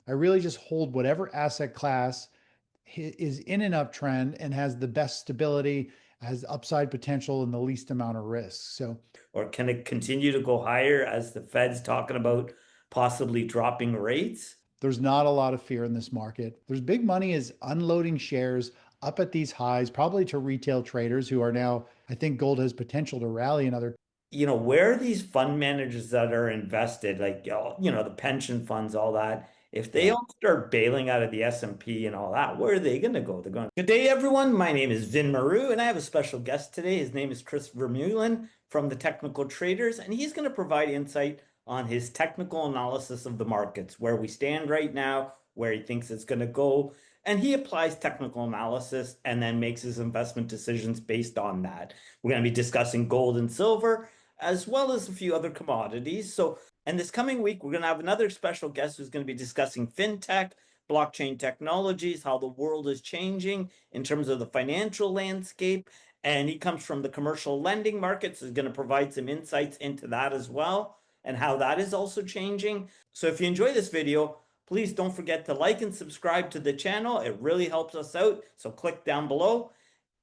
I really just hold whatever asset class is in an uptrend and has the best stability, has upside potential, and the least amount of risk. So Or can it continue to go higher as the Fed's talking about possibly dropping rates? there's not a lot of fear in this market. There's big money is unloading shares up at these highs, probably to retail traders who are now, I think gold has potential to rally another. Where are these fund managers that are invested, like, the pension funds, all that, if they Yeah. all start bailing out of the S&P and all that, where are they going to go? They're going, good day, everyone. My name is Vin Maru, and I have a special guest today. His name is Chris Vermeulen from the Technical Traders, and he's going to provide insight on his technical analysis of the markets, where we stand right now, where he thinks it's going to go. And he applies technical analysis and then makes his investment decisions based on that. We're going to be discussing gold and silver, as well as a few other commodities. So, and this coming week, we're going to have another special guest who's going to be discussing fintech, blockchain technologies, how the world is changing in terms of the financial landscape. And he comes from the commercial lending markets, is going to provide some insights into that as well, and how that is also changing. So if you enjoy this video, please don't forget to like and subscribe to the channel. It really helps us out. So click down below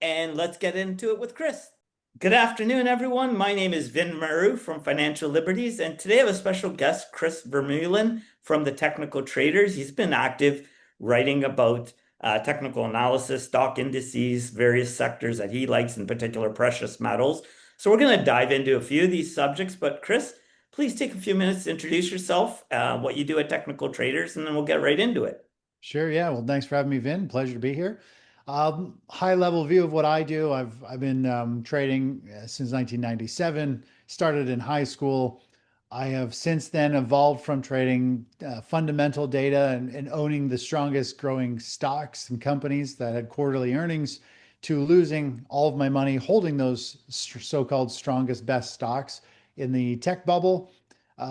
and let's get into it with Chris. Good afternoon, everyone. My name is Vin Maru from Financial Liberties, and today I have a special guest, Chris Vermeulen from the Technical Traders. He's been active writing about technical analysis, stock indices, various sectors that he likes, in particular precious metals. So we're going to dive into a few of these subjects, but Chris, please take a few minutes to introduce yourself, what you do at Technical Traders, and then we'll get right into it. Sure. Yeah. Well, thanks for having me, Vin. Pleasure to be here. High level view of what I do. I've been trading since 1997. Started in high school. I have since then evolved from trading fundamental data and owning the strongest growing stocks and companies that had quarterly earnings to losing all of my money holding those so-called strongest, best stocks in the tech bubble.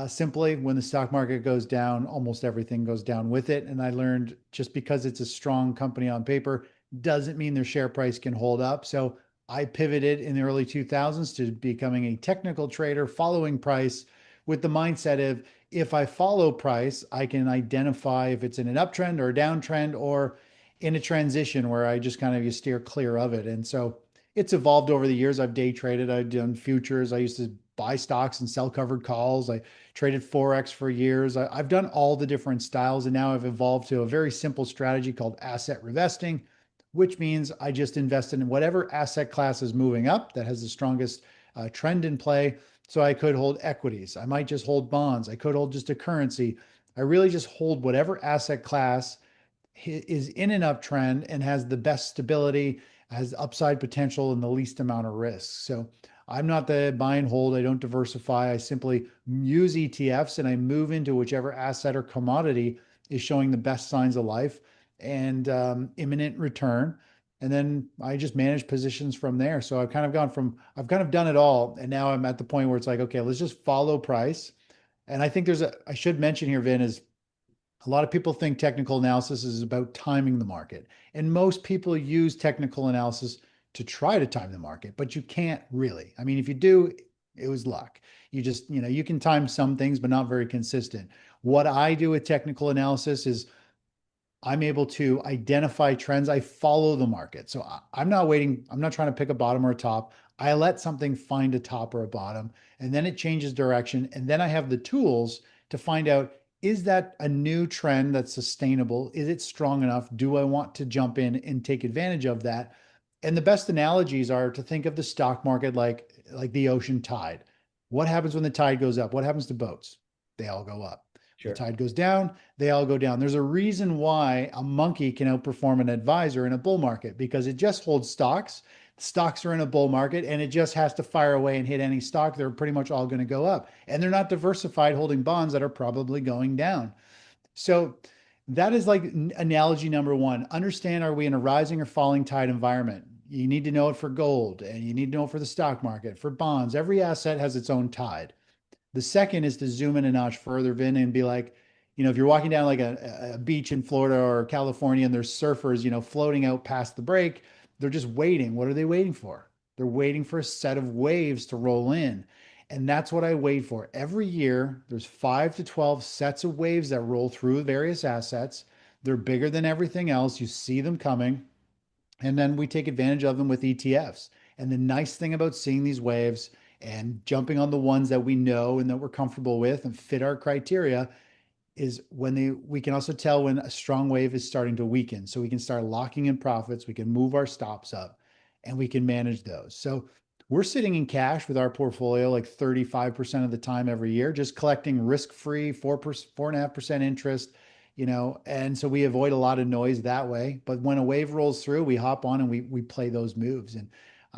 Simply, when the stock market goes down, almost everything goes down with it. And I learned just because it's a strong company on paper doesn't mean their share price can hold up. So I pivoted in the early 2000s to becoming a technical trader, following price with the mindset of if I follow price, I can identify if it's in an uptrend or a downtrend or in a transition where I just kind of you steer clear of it. And so it's evolved over the years. I've day traded, I've done futures. I used to buy stocks and sell covered calls. I traded Forex for years. Have done all the different styles. And now I've evolved to a very simple strategy called asset revesting, which means I just invest in whatever asset class is moving up that has the strongest trend in play. So I could hold equities. I might just hold bonds. I could hold just a currency. I really just hold whatever asset class is in an uptrend and has the best stability, has upside potential, and the least amount of risk. So I'm not the buy and hold. I don't diversify. I simply use ETFs and I move into whichever asset or commodity is showing the best signs of life and imminent return. And then I just manage positions from there. So I've kind of done it all. And now I'm at the point where it's like, okay, let's just follow price. And I think I should mention here, Vin, is a lot of people think technical analysis is about timing the market. And most people use technical analysis to try to time the market, but you can't really. I mean, if you do, it was luck. You can time some things, but not very consistent. What I do with technical analysis is I'm able to identify trends. I follow the market. So I'm not waiting. I'm not trying to pick a bottom or a top. I let something find a top or a bottom, and then it changes direction. And then I have the tools to find out, is that a new trend that's sustainable? Is it strong enough? Do I want to jump in and take advantage of that? And the best analogies are to think of the stock market like the ocean tide. What happens when the tide goes up? What happens to boats? They all go up. The Sure. tide goes down, they all go down. There's a reason why a monkey can outperform an advisor in a bull market because it just holds stocks. Stocks are in a bull market and it just has to fire away and hit any stock. They're pretty much all going to go up. And they're not diversified holding bonds that are probably going down. So that is like analogy number one. Understand, are we in a rising or falling tide environment? You need to know it for gold and you need to know it for the stock market, for bonds. Every asset has its own tide. The second is to zoom in a notch further, Vin, and be like, if you're walking down like a beach in Florida or California and there's surfers, floating out past the break, they're just waiting. What are they waiting for? They're waiting for a set of waves to roll in. And that's what I wait for. Every year, there's 5 to 12 sets of waves that roll through various assets. They're bigger than everything else. You see them coming. And then we take advantage of them with ETFs. And the nice thing about seeing these waves and jumping on the ones that we know and that we're comfortable with and fit our criteria is when we can also tell when a strong wave is starting to weaken. So we can start locking in profits, we can move our stops up, and we can manage those. So we're sitting in cash with our portfolio like 35% of the time every year, just collecting risk-free 4.5% interest, and so we avoid a lot of noise that way. But when a wave rolls through, we hop on and we play those moves. And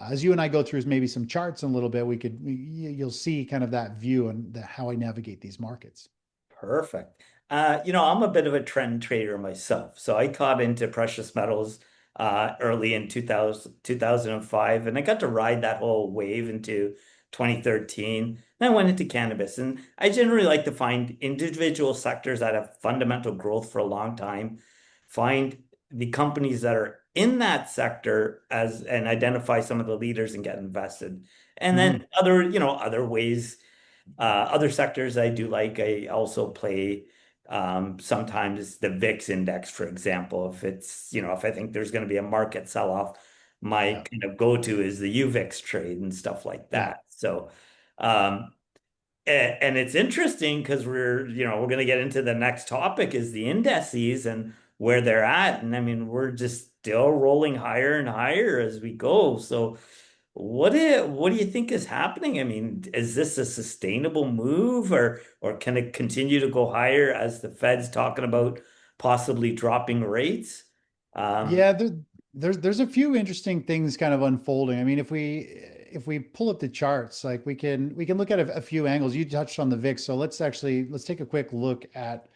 as you and I go through maybe some charts in a little bit, you'll see kind of that view and how I navigate these markets. Perfect. I'm a bit of a trend trader myself. So I caught into precious metals early in 2005, and I got to ride that whole wave into 2013. Then I went into cannabis, and I generally like to find individual sectors that have fundamental growth for a long time, find the companies that are in that sector as and identify some of the leaders and get invested. And then Mhm. other ways other sectors I do like, I also play sometimes the VIX index, for example. If I think there's going to be a market sell-off, my Yeah. kind of go-to is the UVIX trade and stuff like Yeah. that. So, and it's interesting because we're going to get into the next topic is the indices and where they're at. And I mean, we're just still rolling higher and higher as we go. So, what do you think is happening? I mean, is this a sustainable move or can it continue to go higher as the Fed's talking about possibly dropping rates? Um, Yeah, there's a few interesting things kind of unfolding. I mean, if we pull up the charts, like we can look at a few angles. You touched on the VIX, so let's take a quick look at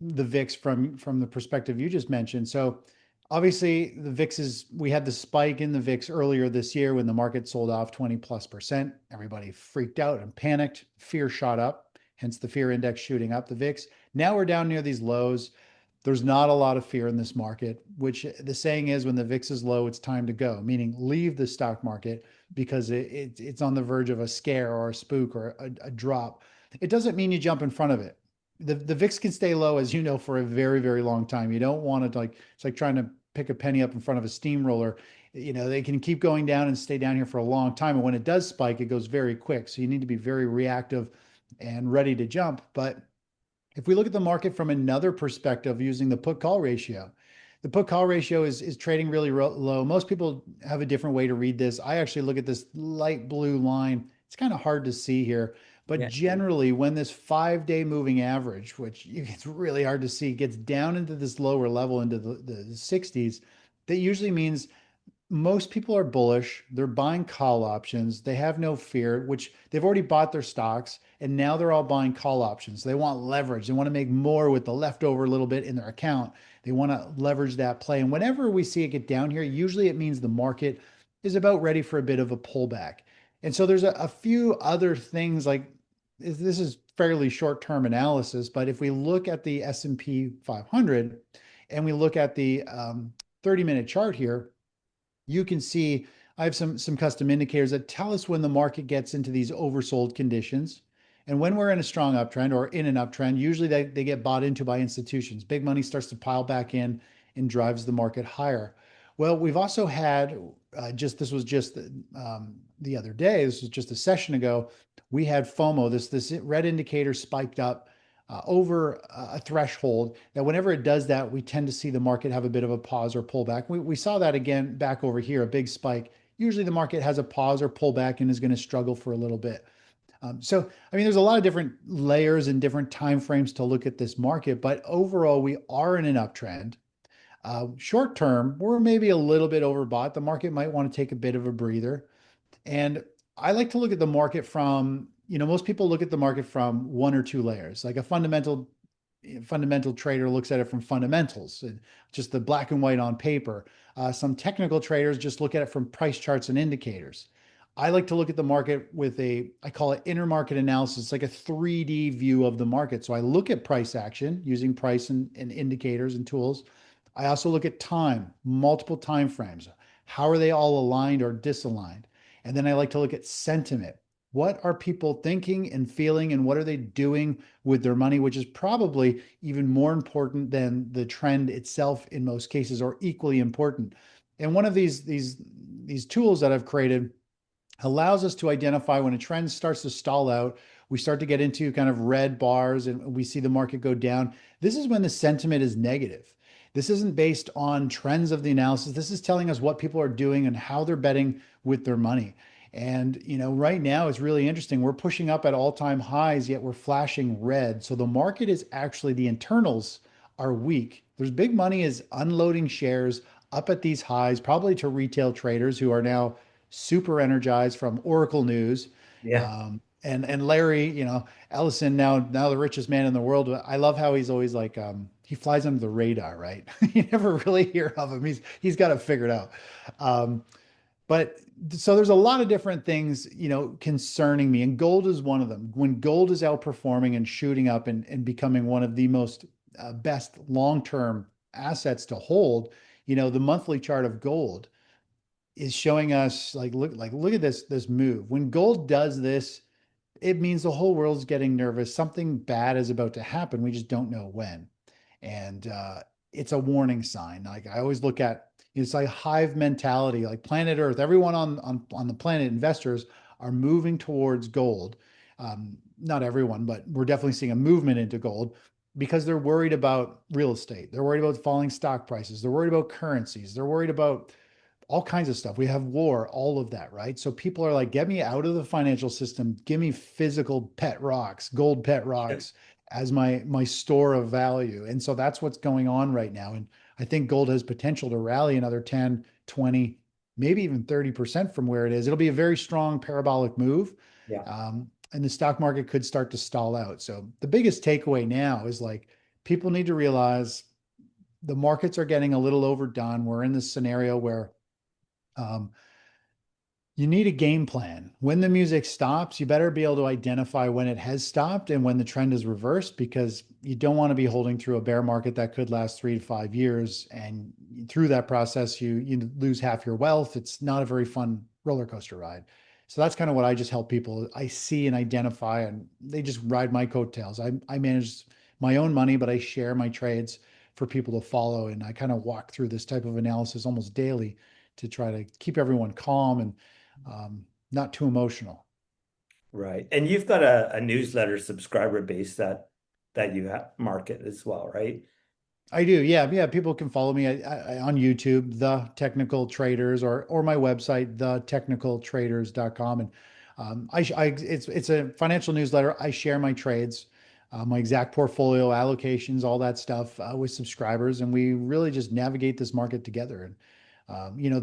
the VIX from the perspective you just mentioned. So obviously the VIX we had the spike in the VIX earlier this year when the market sold off 20+%. Everybody freaked out and panicked. Fear shot up, hence the fear index shooting up the VIX. Now we're down near these lows. There's not a lot of fear in this market, which the saying is when the VIX is low, it's time to go, meaning leave the stock market because it's on the verge of a scare or a spook or a drop. It doesn't mean you jump in front of it. The VIX can stay low, as you know, for a very, very long time. You don't want to it's like trying to pick a penny up in front of a steamroller. They can keep going down and stay down here for a long time. And when it does spike, it goes very quick. So you need to be very reactive and ready to jump. But if we look at the market from another perspective using the put call ratio, the put call ratio is trading really low. Most people have a different way to read this. I actually look at this light blue line. It's kind of hard to see here, but yeah. generally, when this 5 day moving average, which it's really hard to see, gets down into this lower level into the 60s, that usually means most people are bullish. They're buying call options. They have no fear, which they've already bought their stocks, and now they're all buying call options. They want leverage. They want to make more with the leftover little bit in their account. They want to leverage that play. And whenever we see it get down here, usually it means the market is about ready for a bit of a pullback. And so there's a few other things like this is fairly short-term analysis, but if we look at the S&P 500 and we look at the 30-minute chart here, you can see I have some custom indicators that tell us when the market gets into these oversold conditions. And when we're in a strong uptrend or in an uptrend, usually they get bought into by institutions. Big money starts to pile back in and drives the market higher. Well, we've also had this was just the other day, this was just a session ago, we had FOMO, this red indicator spiked up over a threshold that whenever it does that, we tend to see the market have a bit of a pause or pullback. We saw that again back over here, a big spike. Usually the market has a pause or pullback and is going to struggle for a little bit. So, I mean, there's a lot of different layers and different time frames to look at this market, but overall, we are in an uptrend. Short term, we're maybe a little bit overbought. The market might want to take a bit of a breather. And I like to look at the market from, most people look at the market from one or two layers. Like a fundamental trader looks at it from fundamentals, just the black and white on paper. Some technical traders just look at it from price charts and indicators. I like to look at the market with I call it intermarket analysis, it's like a 3D view of the market. So I look at price action using price and indicators and tools. I also look at time, multiple time frames. How are they all aligned or disaligned? And then I like to look at sentiment. What are people thinking and feeling, and what are they doing with their money, which is probably even more important than the trend itself in most cases, or equally important. And one of these tools that I've created allows us to identify when a trend starts to stall out. We start to get into kind of red bars and we see the market go down. This is when the sentiment is negative. This isn't based on trends of the analysis. This is telling us what people are doing and how they're betting with their money. And, right now it's really interesting. We're pushing up at all-time highs, yet we're flashing red. So the market is actually, the internals are weak. There's big money is unloading shares up at these highs, probably to retail traders who are now super energized from Oracle News. Yeah. And Larry, Ellison, now the richest man in the world. I love how he's always like, he flies under the radar, right? You never really hear of him. He's got it figured out. Um, but so there's a lot of different things, concerning me, and gold is one of them. When gold is outperforming and shooting up and becoming one of the most best long-term assets to hold, the monthly chart of gold is showing us, look at this move. When gold does this, it means the whole world's getting nervous. Something bad is about to happen. We just don't know when. And it's a warning sign. Like I always look at, it's like hive mentality, like planet Earth. Everyone on the planet, investors are moving towards gold. Not everyone, but we're definitely seeing a movement into gold because they're worried about real estate. They're worried about falling stock prices. They're worried about currencies. They're worried about all kinds of stuff. We have war, all of that, right? So people are like, get me out of the financial system. Give me physical pet rocks, gold pet rocks as my store of value. And so that's what's going on right now. And I think gold has potential to rally another 10, 20, maybe even 30% from where it is. It'll be a very strong parabolic move. Yeah. And the stock market could start to stall out. So the biggest takeaway now is like people need to realize the markets are getting a little overdone. We're in this scenario where um, you need a game plan. When the music stops, you better be able to identify when it has stopped and when the trend is reversed, because you don't want to be holding through a bear market that could last 3 to 5 years. And through that process, you lose half your wealth. It's not a very fun roller coaster ride. So that's kind of what I just help people. I see and identify, and they just ride my coattails. I manage my own money, but I share my trades for people to follow. And I kind of walk through this type of analysis almost daily to try to keep everyone calm and not too emotional. Right. And you've got a newsletter subscriber base that you market as well, right? I do, yeah, yeah. People can follow me on YouTube, The Technical Traders, or my website, thetechnicaltraders.com. And it's a financial newsletter. I share my trades, my exact portfolio allocations, all that stuff with subscribers, and we really just navigate this market together. And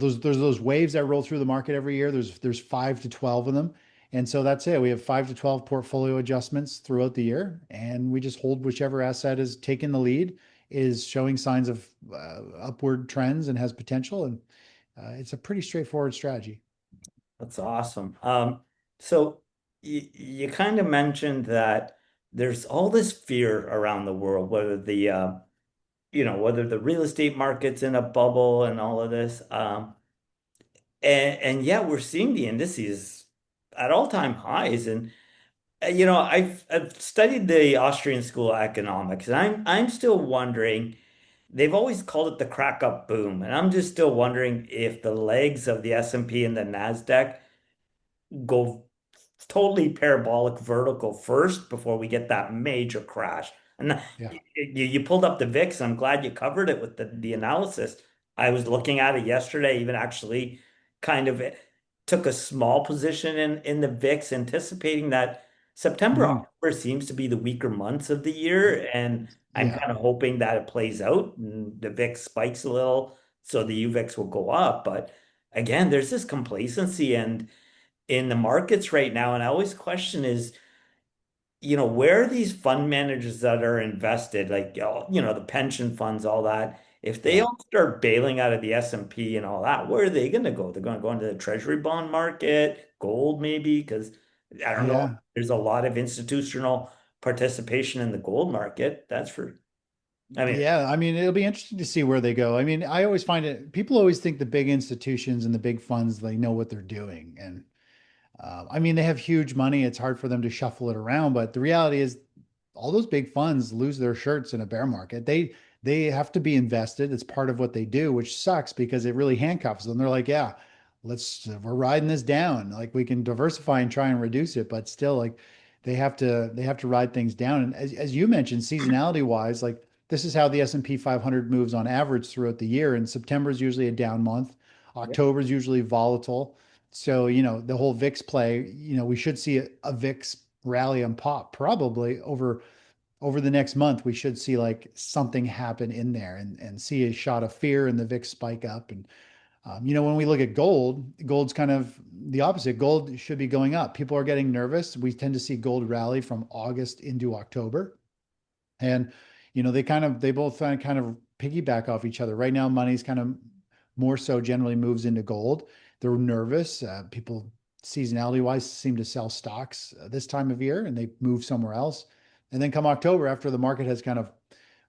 there's those waves that roll through the market every year. There's 5 to 12 of them. And so that's it. We have 5 to 12 portfolio adjustments throughout the year, and we just hold whichever asset is taking the lead, is showing signs of upward trends and has potential. And it's a pretty straightforward strategy. That's awesome. So you kind of mentioned that there's all this fear around the world, whether whether the real estate market's in a bubble and all of this. And yet we're seeing the indices at all-time highs. And I've studied the Austrian School of Economics, and I'm still wondering. They've always called it the crack up boom, and I'm just still wondering if the legs of the S&P and the Nasdaq go totally parabolic vertical first before we get that major crash. And Yeah. you pulled up the VIX. I'm glad you covered it with the analysis. I was looking at it yesterday, even actually kind of took a small position in the VIX, anticipating that September, Mhm. October seems to be the weaker months of the year. And I'm Yeah. kind of hoping that it plays out and the VIX spikes a little so the UVIX will go up. But again, there's this complacency and in the markets right now. And I always question is, where are these fund managers that are invested, like, the pension funds, all that, if they Yeah. all start bailing out of the S&P and all that, where are they going to go? They're going to go into the treasury bond market, gold maybe, because I don't know. Yeah. There's a lot of institutional participation in the gold market. I mean, Yeah. I mean, it'll be interesting to see where they go. I mean, I always find it, people always think the big institutions and the big funds, they know what they're doing. And I mean, they have huge money. It's hard for them to shuffle it around, but the reality is all those big funds lose their shirts in a bear market. They have to be invested. It's part of what they do, which sucks because it really handcuffs them. They're like, yeah, we're riding this down. Like we can diversify and try and reduce it, but still like they have to ride things down. And as you mentioned, seasonality wise, like this is how the S&P 500 moves on average throughout the year. And September is usually a down month. Yeah. October is usually volatile. So, the whole VIX play, we should see a VIX rally and pop probably over the next month. We should see like something happen in there and see a shot of fear and the VIX spike up. And, when we look at gold, gold's kind of the opposite. Gold should be going up. People are getting nervous. We tend to see gold rally from August into October. And they both kind of piggyback off each other. Right now, money's kind of more so generally moves into gold. They're nervous. People seasonality wise seem to sell stocks this time of year and they move somewhere else. And then come October, after the market has kind of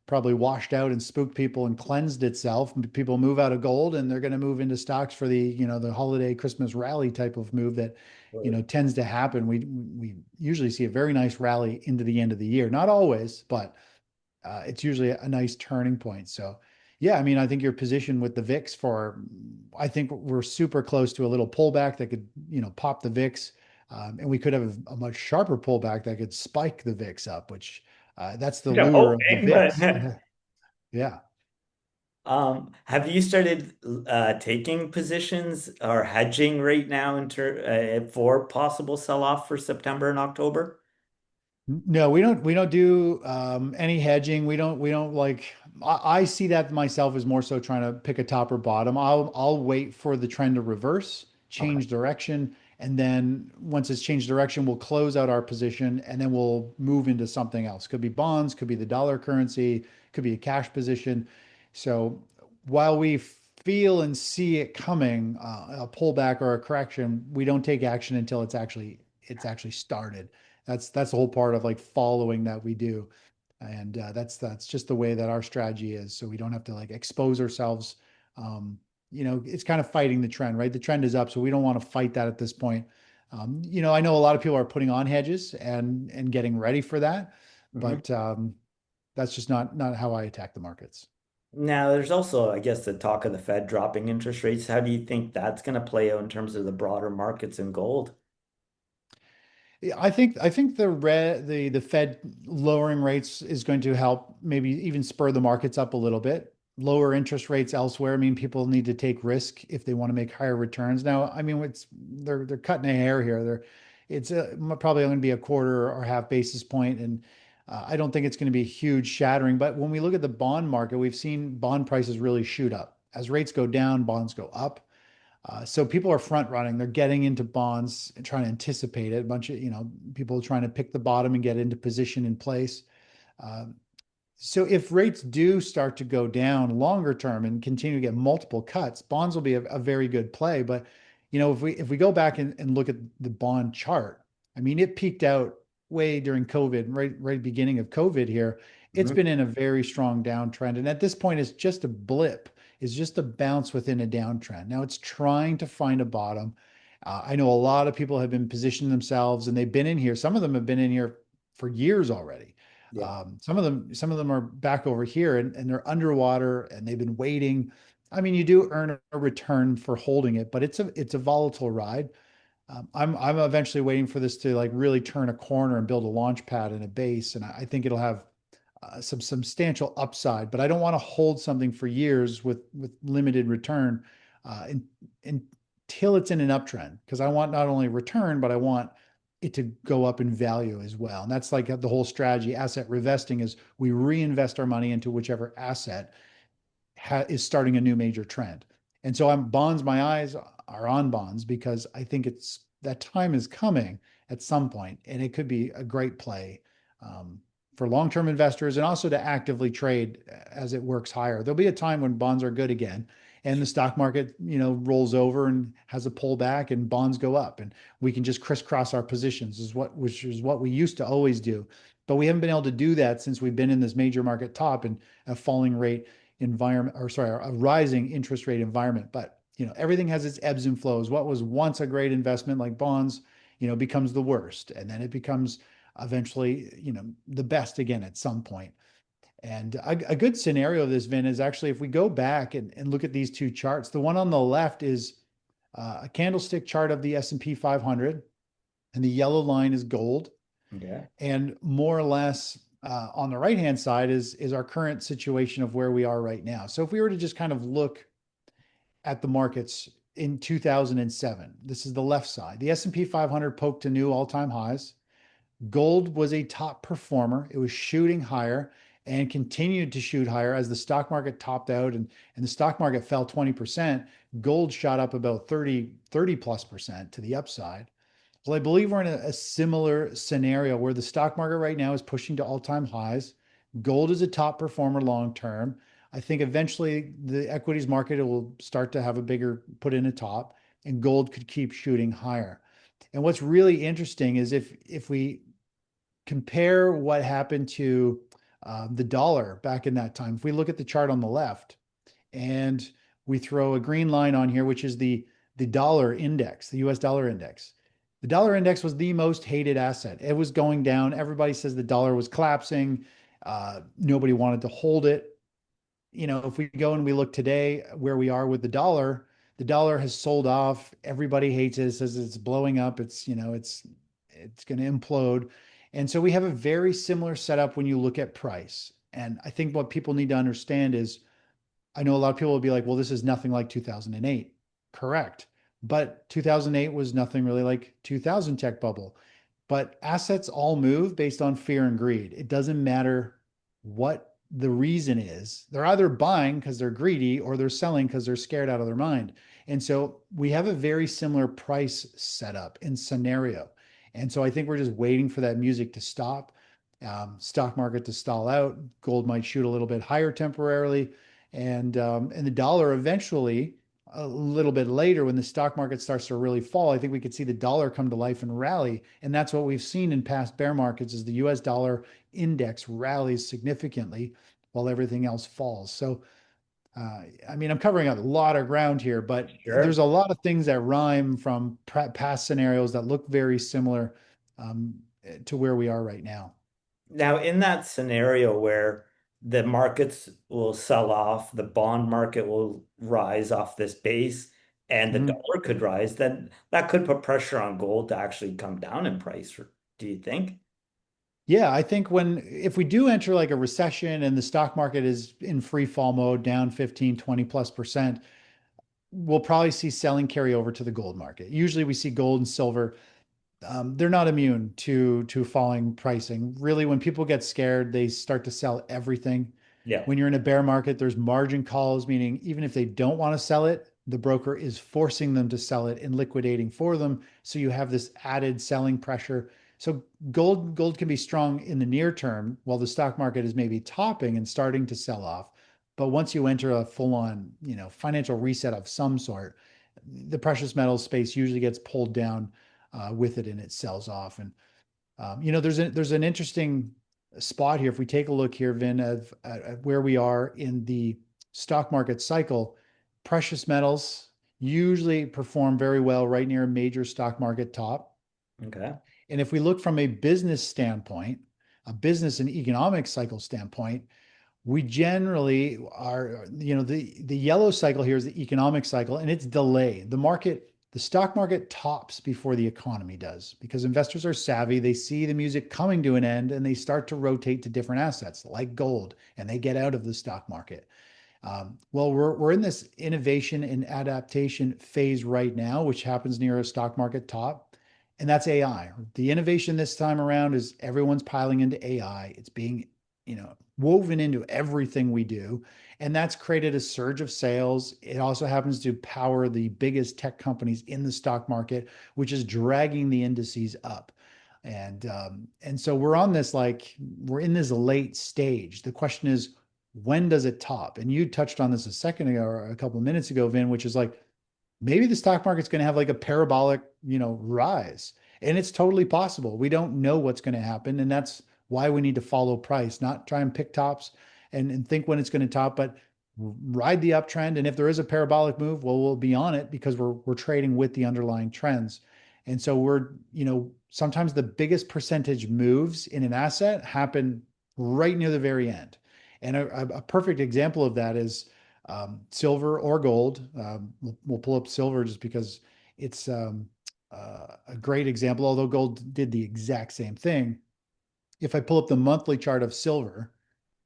probably washed out and spooked people and cleansed itself, people move out of gold and they're going to move into stocks for the holiday Christmas rally type of move that tends to happen. We usually see a very nice rally into the end of the year. Not always, but it's usually a nice turning point. So, yeah, I mean, I think your position with the VIX I think we're super close to a little pullback that could, pop the VIX. And we could have a much sharper pullback that could spike the VIX up, which that's the Yeah, lure of the hoping, but VIX. Yeah. have you started taking positions or hedging right now for possible sell-off for September and October? No, we don't do any hedging. We don't like I see that myself as more so trying to pick a top or bottom. I'll wait for the trend to reverse, Okay. change direction, and then once it's changed direction, we'll close out our position and then we'll move into something else. Could be bonds, could be the dollar currency, could be a cash position. So while we feel and see it coming, a pullback or a correction, we don't take action until it's actually started. That's the whole part of like following that we do. And that's just the way that our strategy is. So we don't have to like expose ourselves. It's kind of fighting the trend, right? The trend is up, so we don't want to fight that at this point. I know a lot of people are putting on hedges and getting ready for that, Mhm. but that's just not how I attack the markets. Now, there's also, I guess, the talk of the Fed dropping interest rates. How do you think that's going to play out in terms of the broader markets in gold? Yeah, I think the Fed lowering rates is going to help maybe even spur the markets up a little bit. Lower interest rates elsewhere. I mean, people need to take risk if they want to make higher returns. Now, I mean, they're cutting a hair here. It's probably going to be a quarter or half basis point, and I don't think it's going to be huge shattering. But when we look at the bond market, we've seen bond prices really shoot up. As rates go down, bonds go up. So people are front running. They're getting into bonds and trying to anticipate it. A bunch of people trying to pick the bottom and get into position in place. Um, so if rates do start to go down longer term and continue to get multiple cuts, bonds will be a very good play. But if we go back and look at the bond chart, I mean, it peaked out way during COVID, right beginning of COVID here. It's Mhm. been in a very strong downtrend, and at this point, it's just a blip. It's just a bounce within a downtrend. Now it's trying to find a bottom. I know a lot of people have been positioning themselves, and they've been in here. Some of them have been in here for years already. Yeah. Some of them are back over here and they're underwater and they've been waiting. I mean, you do earn a return for holding it, but it's a volatile ride. I'm eventually waiting for this to like really turn a corner and build a launch pad and a base, and I think it'll have some substantial upside. But I don't want to hold something for years with limited return until it's in an uptrend because I want not only return, but I want it to go up in value as well. And that's like the whole strategy. Asset revesting is we reinvest our money into whichever asset is starting a new major trend. And so I'm bonds, my eyes are on bonds because I think it's that time is coming at some point, and it could be a great play um, for long-term investors and also to actively trade as it works higher. There'll be a time when bonds are good again, and the stock market, rolls over and has a pullback, and bonds go up, and we can just crisscross our positions, which is what we used to always do. But we haven't been able to do that since we've been in this major market top and a falling rate environment, or sorry, a rising interest rate environment. But everything has its ebbs and flows. What was once a great investment like bonds becomes the worst, and then it becomes eventually, the best again at some point. And a good scenario of this, Vin, is actually if we go back and look at these two charts. The one on the left is a candlestick chart of the S&P 500, and the yellow line is gold. Okay. And more or less on the right-hand side is our current situation of where we are right now. So if we were to just kind of look at the markets in 2007, this is the left side. The S&P 500 poked to new all-time highs. Gold was a top performer. It was shooting higher and continued to shoot higher as the stock market topped out and the stock market fell 20%. Gold shot up about 30 plus percent to the upside. Well, I believe we're in a similar scenario where the stock market right now is pushing to all-time highs. Gold is a top performer long term. I think eventually the equities market will start to have a bigger put in a top, and gold could keep shooting higher. And what's really interesting is if we compare what happened to the dollar back in that time, if we look at the chart on the left and we throw a green line on here, which is the dollar index, the US dollar index. The dollar index was the most hated asset. It was going down. Everybody says the dollar was collapsing. Nobody wanted to hold it. If we go and we look today where we are with the dollar has sold off. Everybody hates it. It says it's blowing up. It's going to implode. And so we have a very similar setup when you look at price. And I think what people need to understand is, I know a lot of people will be like, well, this is nothing like 2008. Correct. But 2008 was nothing really like 2000 tech bubble. But assets all move based on fear and greed. It doesn't matter what the reason is. They're either buying because they're greedy or they're selling because they're scared out of their mind. And so we have a very similar price setup and scenario. And so I think we're just waiting for that music to stop, stock market to stall out. Gold might shoot a little bit higher temporarily, and the dollar eventually, a little bit later, when the stock market starts to really fall, I think we could see the dollar come to life and rally. And that's what we've seen in past bear markets is the US dollar index rallies significantly while everything else falls. So, I mean, I'm covering a lot of ground here, but there's Sure. a lot of things that rhyme from past scenarios that look very similar to where we are right now. Now, in that scenario where the markets will sell off, the bond market will rise off this base, and the Mhm. dollar could rise, then that could put pressure on gold to actually come down in price. Do you think? Yeah, I think if we do enter like a recession and the stock market is in free fall mode, down 15, 20 plus percent, we'll probably see selling carry over to the gold market. Usually we see gold and silver. They're not immune to falling pricing. Really, when people get scared, they start to sell everything. Yeah. When you're in a bear market, there's margin calls, meaning even if they don't want to sell it, the broker is forcing them to sell it and liquidating for them. So you have this added selling pressure. So gold can be strong in the near term while the stock market is maybe topping and starting to sell off. But once you enter a full-on, financial reset of some sort, the precious metals space usually gets pulled down with it and it sells off. And there's an interesting spot here. If we take a look here, Vin, at where we are in the stock market cycle, precious metals usually perform very well right near a major stock market top. Okay. And if we look from a business standpoint, a business and economic cycle standpoint, we generally are, the yellow cycle here is the economic cycle and it's delayed. The stock market tops before the economy does because investors are savvy. They see the music coming to an end and they start to rotate to different assets like gold and they get out of the stock market. Well, we're in this innovation and adaptation phase right now, which happens near a stock market top, and that's AI. The innovation this time around is everyone's piling into AI. It's being, woven into everything we do, and that's created a surge of sales. It also happens to power the biggest tech companies in the stock market, which is dragging the indices up. And so we're in this late stage. The question is, when does it top? And you touched on this a second ago or a couple of minutes ago, Vin, which is like maybe the stock market's going to have like a parabolic, rise. And it's totally possible. We don't know what's going to happen. And that's why we need to follow price, not try and pick tops and think when it's going to top, but ride the uptrend. And if there is a parabolic move, well, we'll be on it because we're trading with the underlying trends. And so sometimes the biggest percentage moves in an asset happen right near the very end. And a perfect example of that is silver or gold. We'll pull up silver just because it's a great example, although gold did the exact same thing. If I pull up the monthly chart of silver,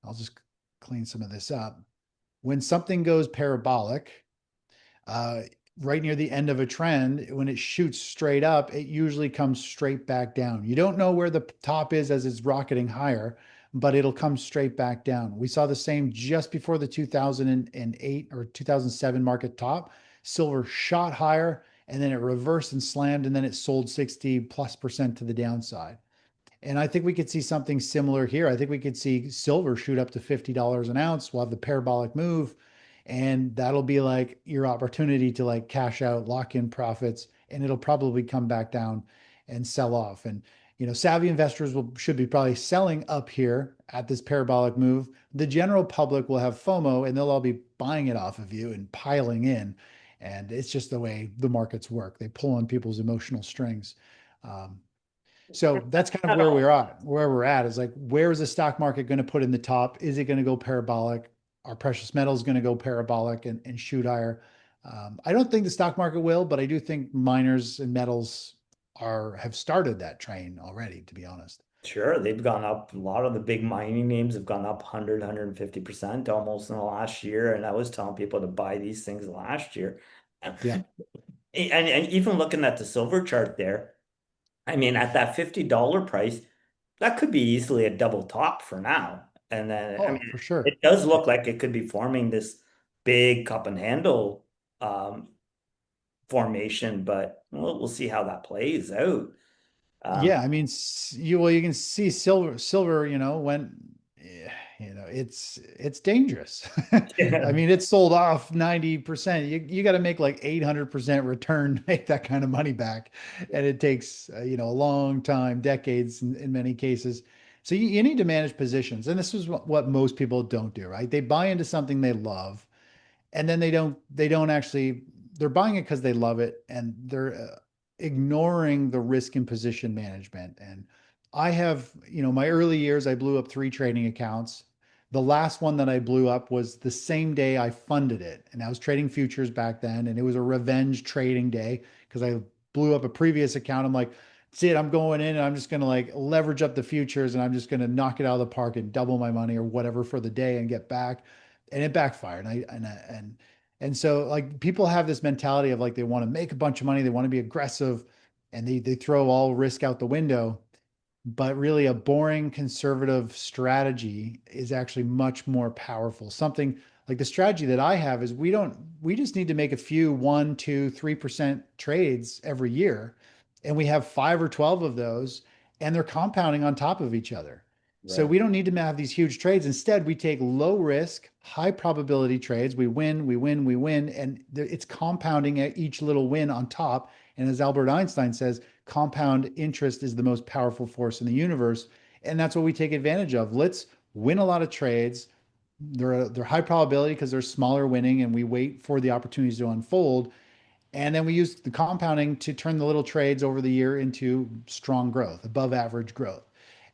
I'll just clean some of this up. When something goes parabolic, uh, right near the end of a trend, when it shoots straight up, it usually comes straight back down. You don't know where the top is as it's rocketing higher, but it'll come straight back down. We saw the same just before the 2008 or 2007 market top. Silver shot higher and then it reversed and slammed, and then it sold 60+% to the downside. And I think we could see something similar here. I think we could see silver shoot up to $50 an ounce. We'll have the parabolic move, and that'll be like your opportunity to like cash out, lock in profits, and it'll probably come back down and sell off. And savvy investors should be probably selling up here at this parabolic move. The general public will have FOMO, and they'll all be buying it off of you and piling in. And it's just the way the markets work. They pull on people's emotional strings. Um, so that's kind of Not where all. we're at. Where we're at is like, where is the stock market going to put in the top? Is it going to go parabolic? Are precious metals going to go parabolic and shoot higher? I don't think the stock market will, but I do think miners and metals have started that train already, to be honest. Sure, they've gone up. A lot of the big mining names have gone up 100, 150% almost in the last year. And I was telling people to buy these things last year. Yeah. And even looking at the silver chart there, I mean, at that $50 price, that could be easily a double top for now. And then, I Oh, mean, for sure. it does look like it could be forming this big cup and handle um, formation, but we'll see how that plays out. Um, Yeah, I mean, you can see silver, when it's dangerous. I mean, it's sold off 90%. You got to make like 800% return to make that kind of money back. And it takes, a long time, decades in many cases. So you need to manage positions. And this is what most people don't do, right? They buy into something they love, and then they don't actually, they're buying it because they love it, and they're ignoring the risk and position management. And I have, my early years, I blew up 3 trading accounts. The last one that I blew up was the same day I funded it, and I was trading futures back then, and it was a revenge trading day because I blew up a previous account. I'm like, that's it, I'm going in and I'm just going to like leverage up the futures, and I'm just going to knock it out of the park and double my money or whatever for the day and get back. And it backfired. And so like people have this mentality of like they want to make a bunch of money, they want to be aggressive, and they throw all risk out the window. But really, a boring conservative strategy is actually much more powerful. Something like the strategy that I have is we just need to make a few 1, 2, 3% trades every year. And we have 5 or 12 of those, and they're compounding on top of each other. So right. we don't need to have these huge trades. Instead, we take low risk, high probability trades. We win, we win, we win, and it's compounding at each little win on top. And as Albert Einstein says, compound interest is the most powerful force in the universe. And that's what we take advantage of. Let's win a lot of trades. They're high probability because they're smaller winning, and we wait for the opportunities to unfold. And then we use the compounding to turn the little trades over the year into strong growth, above average growth.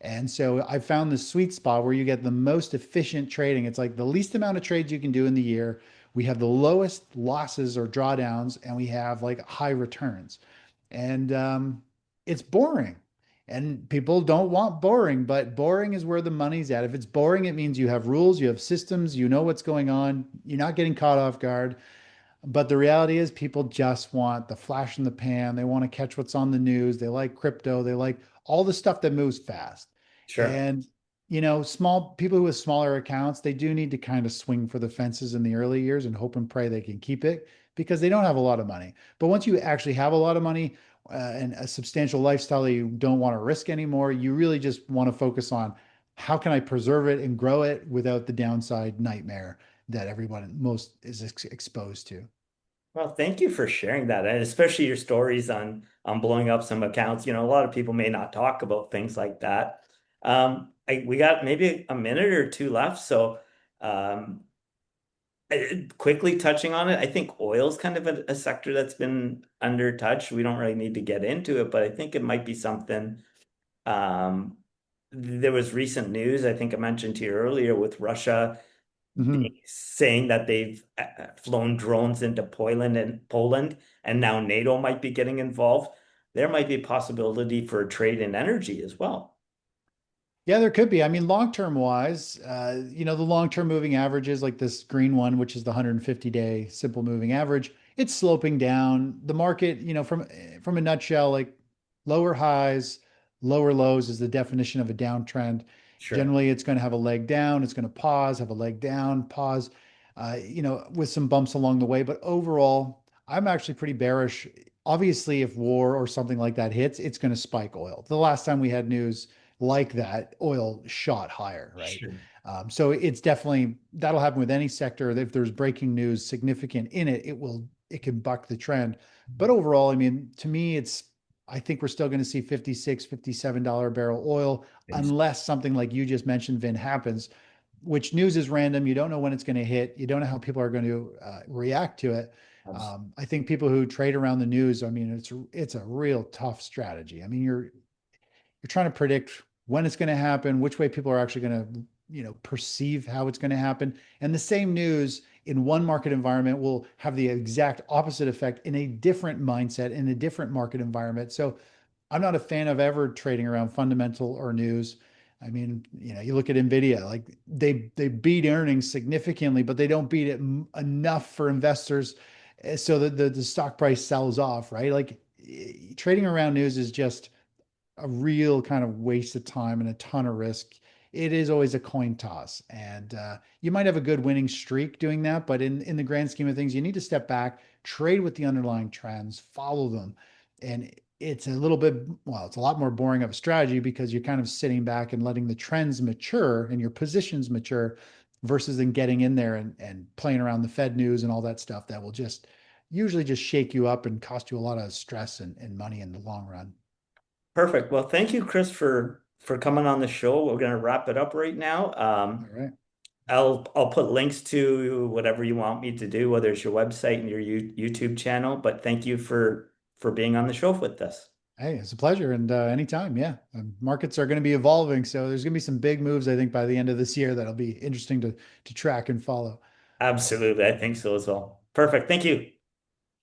And so I found the sweet spot where you get the most efficient trading. It's like the least amount of trades you can do in the year. We have the lowest losses or drawdowns, and we have like high returns. And it's boring. And people don't want boring, but boring is where the money's at. If it's boring, it means you have rules, you have systems, you know what's going on, you're not getting caught off guard. But the reality is, people just want the flash in the pan. They want to catch what's on the news. They like crypto. They like all the stuff that moves fast. Sure. And, small people with smaller accounts, they do need to kind of swing for the fences in the early years and hope and pray they can keep it because they don't have a lot of money. But once you actually have a lot of money and a substantial lifestyle that you don't want to risk anymore, you really just want to focus on how can I preserve it and grow it without the downside nightmare that everyone most is exposed to. Well, thank you for sharing that, and especially your stories on blowing up some accounts. A lot of people may not talk about things like that. We got maybe a minute or two left, so um, Quickly touching on it, I think oil's kind of a sector that's been under touch. We don't really need to get into it, but I think it might be something. Um, there was recent news, I think I mentioned to you earlier, with Russia Hmm. saying that they've flown drones into Poland, and now NATO might be getting involved. There might be a possibility for trade in energy as well. Yeah, there could be. I mean, long-term wise, the long-term moving averages like this green one, which is the 150-day simple moving average, it's sloping down. The market, from a nutshell, like lower highs, lower lows is the definition of a downtrend. Sure. Generally, it's going to have a leg down, it's going to pause, have a leg down, pause, with some bumps along the way. But overall, I'm actually pretty bearish. Obviously, if war or something like that hits, it's going to spike oil. The last time we had news like that, oil shot higher, right? Sure. So it's definitely that'll happen with any sector. If there's breaking news significant in it, it can buck the trend. But overall, I mean, to me, I think we're still going to see 56, $57 a barrel oil unless something like you just mentioned, Vin, happens, which news is random. You don't know when it's going to hit. You don't know how people are going to react to it. I think people who trade around the news, I mean, it's a real tough strategy. I mean, you're trying to predict when it's going to happen, which way people are actually going to, perceive how it's going to happen. And the same news in one market environment will have the exact opposite effect in a different mindset, in a different market environment. So I'm not a fan of ever trading around fundamental or news. I mean, you look at Nvidia, like they beat earnings significantly, but they don't beat it enough for investors, so that the stock price sells off, right? Like trading around news is just a real kind of waste of time and a ton of risk. It is always a coin toss, and you might have a good winning streak doing that, but in the grand scheme of things, you need to step back, trade with the underlying trends, follow them, and it's a little bit, well, it's a lot more boring of a strategy because you're kind of sitting back and letting the trends mature and your positions mature versus then getting in there and playing around the Fed news and all that stuff that will just usually just shake you up and cost you a lot of stress and money in the long run. Perfect. Well, thank you, Chris, for coming on the show. We're gonna wrap it up right now. All right. I'll put links to whatever you want me to do, whether it's your website and your YouTube channel. But thank you for being on the show with us. Hey, it's a pleasure. And anytime, yeah. Markets are going to be evolving. So there's going to be some big moves, I think, by the end of this year that'll be interesting to track and follow. Absolutely, I think so as well. Perfect. Thank you.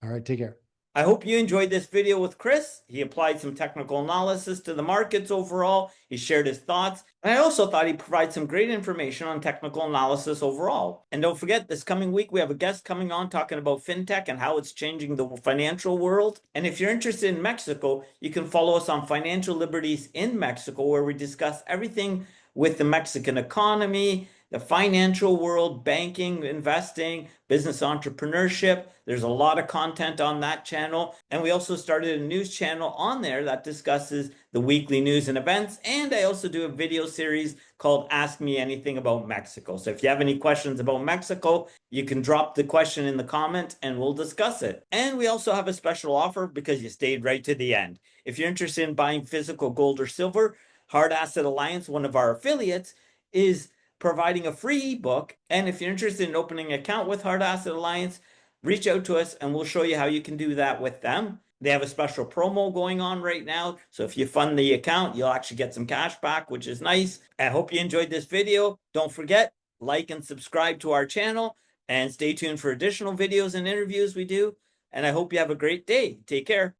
All right, take care. I hope you enjoyed this video with Chris. He applied some technical analysis to the markets overall. He shared his thoughts. And I also thought he'd provide some great information on technical analysis overall. And don't forget, this coming week, we have a guest coming on talking about fintech and how it's changing the financial world. And if you're interested in Mexico, you can follow us on Financial Liberties in Mexico, where we discuss everything with the Mexican economy, the financial world, banking, investing, business entrepreneurship. There's a lot of content on that channel. And we also started a news channel on there that discusses the weekly news and events. And I also do a video series called Ask Me Anything About Mexico. So if you have any questions about Mexico, you can drop the question in the comment and we'll discuss it. And we also have a special offer because you stayed right to the end. If you're interested in buying physical gold or silver, Hard Asset Alliance, one of our affiliates, is providing a free ebook. And if you're interested in opening an account with Hard Asset Alliance, reach out to us and we'll show you how you can do that with them. They have a special promo going on right now. So if you fund the account, you'll actually get some cash back, which is nice. I hope you enjoyed this video. Don't forget, like and subscribe to our channel and stay tuned for additional videos and interviews we do. And I hope you have a great day. Take care.